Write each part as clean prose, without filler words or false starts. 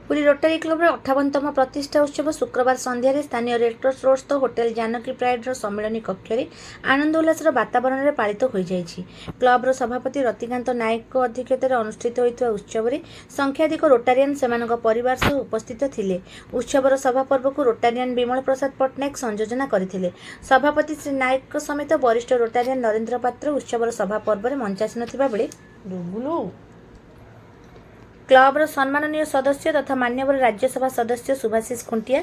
Puri रोटारी club 58तम प्रतिष्ठा उत्सव शुक्रवार संध्यारे स्थानीय रेडक्रॉस रोडस्थ होटेल जानकी प्राइडर सम्मिलनी कक्ष आनंद उल्लास वातावरण में पालित हो जाइछि। क्लबर सभापति रतिकांत नायक अध्यक्षतार अनुष्ठित होइतबा उत्सव में संख्याधिक रोटारियन सेमानक परिवार सह उपस्थित थिले। उत्सवर सभा पर्व को रोटारियन विमल प्रसाद पट्टनायक संयोजना करथिले। सभापति श्री नायक समेत वरिष्ठ रोटारियन नरेंद्र पात्र उत्सवर सभा पर्व में मंचासीन थिबा बेले क्लबर सम्माननीय सदस्य तथा मान्यवर राज्यसभा सदस्य सुभाषिष खुंटिया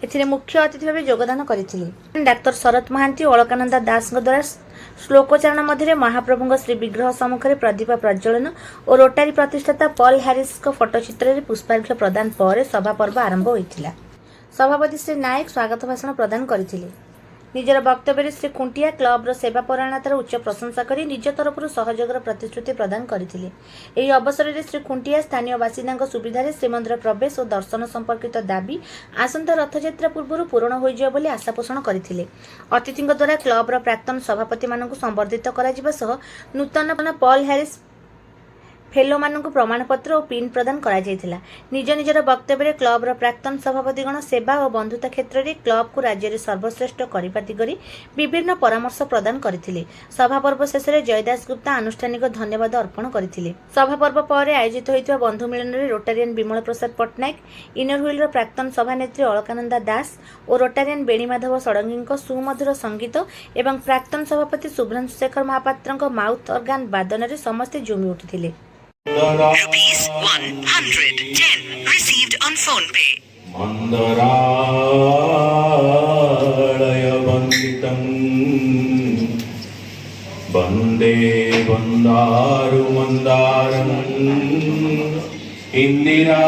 एथिरे मुख्य अतिथि भाव योगदान करथिले। डाक्टर शरद महांती अलकानंदा दास द्वारा श्लोकोच्चारण मध्य महाप्रभु श्री विग्रह सम्मुख में प्रदीप प्रज्वलन और रोटारी प्रतिष्ठाता पॉल हैरिस फोटोचित्र में पुष्पार्घ्य प्रदान पर सभा पर्व आरंभ होइतिला। सभापति श्री नायक स्वागत भाषण प्रदान करथिले। निजर वक्तव्य श्री खुंटिया क्लबर सेवा परायणतार उच्च प्रशंसा कर निज तरफ सहयोगर प्रतिश्रुति प्रदान करथिले। एही अवसर में श्री खुंटिया स्थानीय बासिंदा सुविधार श्रीमंदिर प्रवेश और दर्शन संपर्कित दाबी आसंता रथयात्रा पूर्व पूरण होइजिବ ବୋଲି आशा पोषण करथिले। अतिथिଙ୍କ द्वारा क्लबर प्राक्तन सभापति मानक संबर्धित कराଯିबा सह नूतन पॉल हैरिस फेलो मानक प्रमाणपत्र और पिन प्रदान करा जायतिला। निज निजर वक्तव्य क्लबर प्राक्तन सभापतिगण सेवा और बंधुता क्षेत्र में क्लब को राज्य में सर्वश्रेष्ठ करने दिगरी विभिन्न परामर्श प्रदान करथिले। सभा पर्व शेष में जयदास गुप्ता आनुष्ठानिक धन्यवाद अर्पण करथिले। सभा पर्व पर आयोजित होइतबा बंधु मिलन में रोटारियन विमल प्रसाद पट्टनायक, इनर व्हीलर प्राक्तन सभानेत्री अलकानंदा दास और रोटारियन बेणीमाधव षडंगी सुमधुर संगीत एवं प्राक्तन सभापति शुभ्रांशु शेखर महापात्र माउथ ऑर्गन वादन में समस्ते झूमी उठिथिले। Rupees 110 received on phone pay. Mandaralaya Banditam Bande Bandaru Mandaram Indira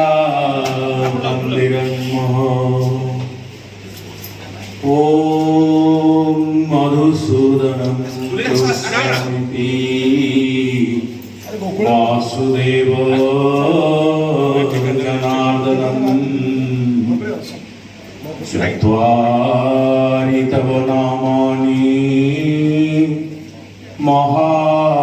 Mandiram Om Madhusudanam Krishnamitī Vasudev जनार्दनम् चत्वारि तव नामानि महाविपत्तिनाशनम्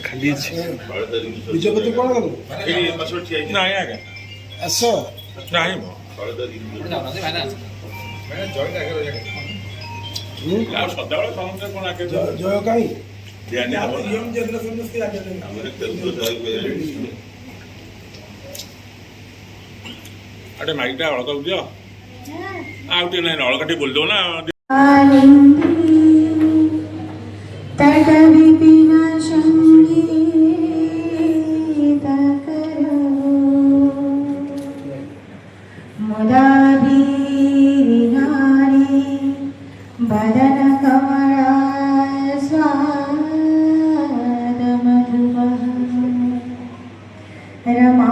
खाली विजयपति कौन गलो नहीं आगे ऐसा नहीं जय कहीं अरे माइकटा अलग दियो आउटे नहीं अलगटी बोल दो ना बदन कमला स्वाद मधुवः रमा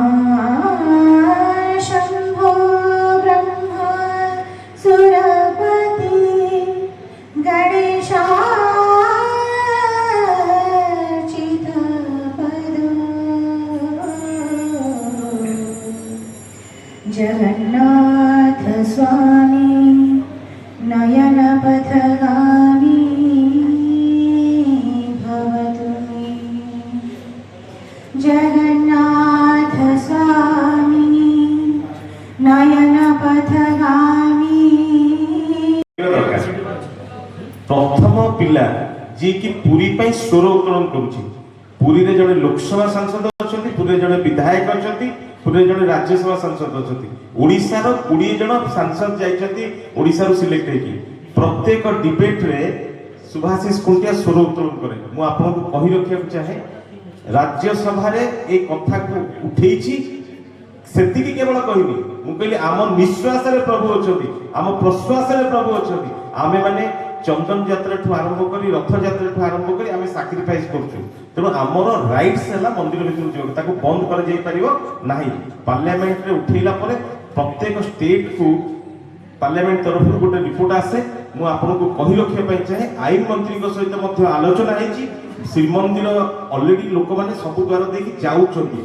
शंभो ब्रह्मा सुरपति गणेशार्चित पदो जगन्नाथ स्वामी नयन पथगामी भवतु मे जगन्नाथ स्वामी नयन पथगामी। प्रथम पिला जी कि पुरी पई स्वर उत्तोलन करूची। पुरी रे जड़े लोकसभा सांसद अछंती, पुरी रे जड़े विधायक अछंती, पुरी रे जड़े राज्यसभा सांसद अछंती। ओडिसा रो 20 जण सांसद जाइछंती ओडिसा रो सिलेक्ट हेकी। प्रत्येक डिबेट रे सुभाषिष खुंटिया स्वर उत्तोलन करे। मु आपन को कहि रखिया चाहे राज्यसभा रे ए कथा को उठेइछि सेति की केवल कहिनी मु कहली आम निश्वास रे प्रभु अछंती, आम प्रश्वास रे प्रभु अछंती। आमे माने चंदन यात्रा ठू आरंभ करी रथ यात्रा ठू आरंभ करी आमे सैक्रिफाइस करछु। तेणु आमर राइट्स है मंदिर भीतर जो बंद कर पार्लियामेंट रे उठेला परे प्रत्येक स्टेट को पार्लियामेंट तरफ गोटे रिपोर्ट आसे मु आपको कहि रखिया चाहे आईन मंत्री सहित आलोचना है श्रीमंदिर अलरेडी लोक मैंने सब द्वार देखी जाऊँगी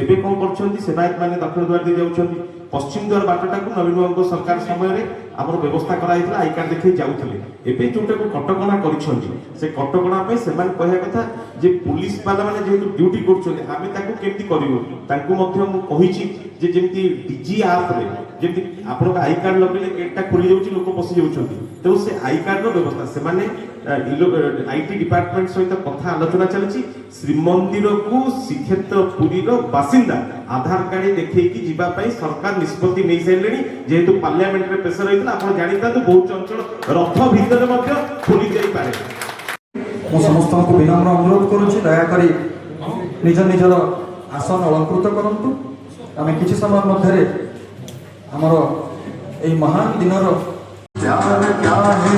ଏବେ କଣ କରୁଛନ୍ତି ସେବାୟତ ମାନେ ଦକ୍ଷିଣ ଦ୍ୱାର ଦେଇ ଯାଉଛନ୍ତି ପଶ୍ଚିମ ଦ୍ୱାର ବାଟଟାକୁ ନବୀନ ବାବୁଙ୍କ ସରକାର ସମୟରେ ଆମର ବ୍ୟବସ୍ଥା କରାଯାଇଥିଲା ଆଇ କାର୍ଡ ଦେଖେଇ ଯାଉଥିଲେ ଏବେ ଯୋଉଟାକୁ କଟକଣା କରିଛନ୍ତି ସେ କଟକଣା ପାଇଁ ସେମାନେ କହିବା କଥା ଯେ ପୁଲିସ ବାଲାମାନେ ଯେହେତୁ ଡ୍ୟୁଟି କରୁଛନ୍ତି ଆମେ ତାକୁ କେମିତି କରିବୁ ତାଙ୍କୁ ମଧ୍ୟ ମୁଁ କହିଛି ଯେ ଯେମିତି ଡିଜି ଆପରେ ଯେମିତି ଆପଣଙ୍କ ଆଇ କାର୍ଡ ଲଗେଇଲେ ଗେଟଟା ଖୋଲି ଯାଉଛି ଲୋକ ପଶି ଯାଉଛନ୍ତି ତେଣୁ ସେ ଆଇ କାର୍ଡର ବ୍ୟବସ୍ଥା ସେମାନେ ଆଇଟି ଡିପାର୍ଟମେଣ୍ଟ ସହିତ କଥା ଆଲୋଚନା ଚାଲିଛି ଶ୍ରୀମନ୍ଦିରକୁ ଶ୍ରୀକ୍ଷେତ୍ର ପୁରୀର ବାସିନ୍ଦା ଆଧାର କାର୍ଡ ଦେଖେଇକି ଯିବା ପାଇଁ ସରକାର ନିଷ୍ପତ୍ତି ନେଇ ସାରିଲେଣି ଯେହେତୁ ପାର୍ଲାମେଣ୍ଟରେ ପ୍ରେସର ହେଇଥିଲା ଆପଣ ଜାଣିଥାନ୍ତୁ ବହୁତ ଅଞ୍ଚଳ ରଥ ଭିତରେ ମଧ୍ୟ ଖୋଲି ଯାଇପାରେ ମୁଁ ସମସ୍ତଙ୍କୁ ବିନମ୍ର ଅନୁରୋଧ କରୁଛି ଦୟାକରି ନିଜ ନିଜର ଆସନ ଅଳଙ୍କୃତ କରନ୍ତୁ ଆମେ କିଛି ସମୟ ମଧ୍ୟରେ ଆମର ଏହି ମହାନ ଦିନର प्यार क्या है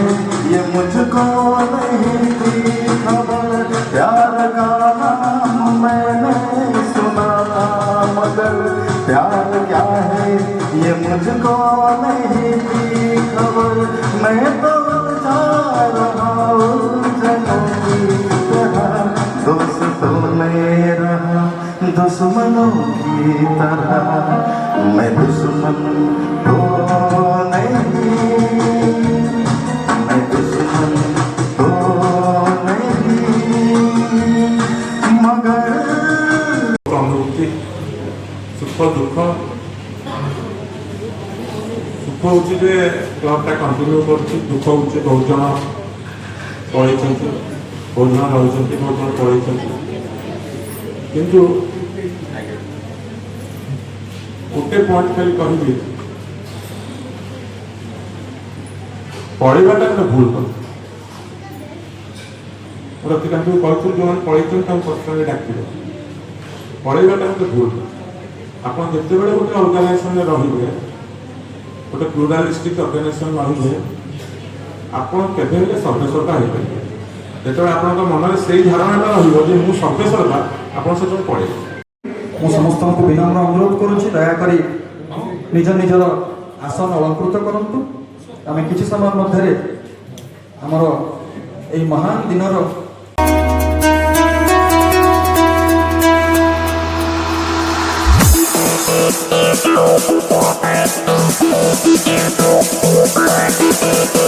ये मुझको नहीं थी खबर प्यार का नाम मैंने सुना था मगर प्यार क्या है ये मुझको नहीं थी खबर मैं तो जा रहा उलझनों की तरह दोस्तों में रहा दुश्मनों की तरह मैं दुश्मन तो नहीं ଅନୁଭୂତି ସୁଖ ଦୁଃଖ ସୁଖ ହେଉଛି ଯେ କ୍ଲବଟା କଣ୍ଟିନ୍ୟୁ କରୁଛି ଦୁଃଖ ହେଉଛି ବହୁତ ଜଣ ପଳେଇଛନ୍ତି ବହୁତ ଜଣ ରହିଛନ୍ତି ବହୁତ ଜଣ ପଳେଇଛନ୍ତି କିନ୍ତୁ ଗୋଟେ ପଏଣ୍ଟ ଖାଲି କହିବି ପଳେଇବାଟା ଗୋଟେ ଭୁଲ କଥା ରତିକାନ୍ତକୁ କହିଥିଲି ଯେଉଁମାନେ ପଳେଇଛନ୍ତି ତାଙ୍କୁ ପର୍ସନାଲି ଡାକିବେ ପଳେଇବାଟା ଗୋଟେ ଭୁଲ ଆପଣ ଯେତେବେଳେ ଗୋଟେ ଅର୍ଗାନାଇଜେସନରେ ରହିବେ ଗୋଟେ ପ୍ଲୁରାଲିଷ୍ଟିକ୍ ଅର୍ଗାନାଇଜେସନ ରହିବେ ଆପଣ କେବେ ହେଲେ ସଭ୍ୟସରତା ହେଇପାରିବେ ଯେତେବେଳେ ଆପଣଙ୍କ ମନରେ ସେଇ ଧାରଣାଟା ରହିବ ଯେ ମୁଁ ସଭ୍ୟସରତା ଆପଣ ସେତେବେଳେ ପଳେଇବେ ମୁଁ ସମସ୍ତଙ୍କୁ ବିନମ୍ର ଅନୁରୋଧ କରୁଛି ଦୟାକରି ନିଜ ନିଜର ଆସନ ଅଳଙ୍କୃତ କରନ୍ତୁ ଆମେ କିଛି ସମୟ ମଧ୍ୟରେ ଆମର ଏହି ମହାନ ଦିନର Thank you.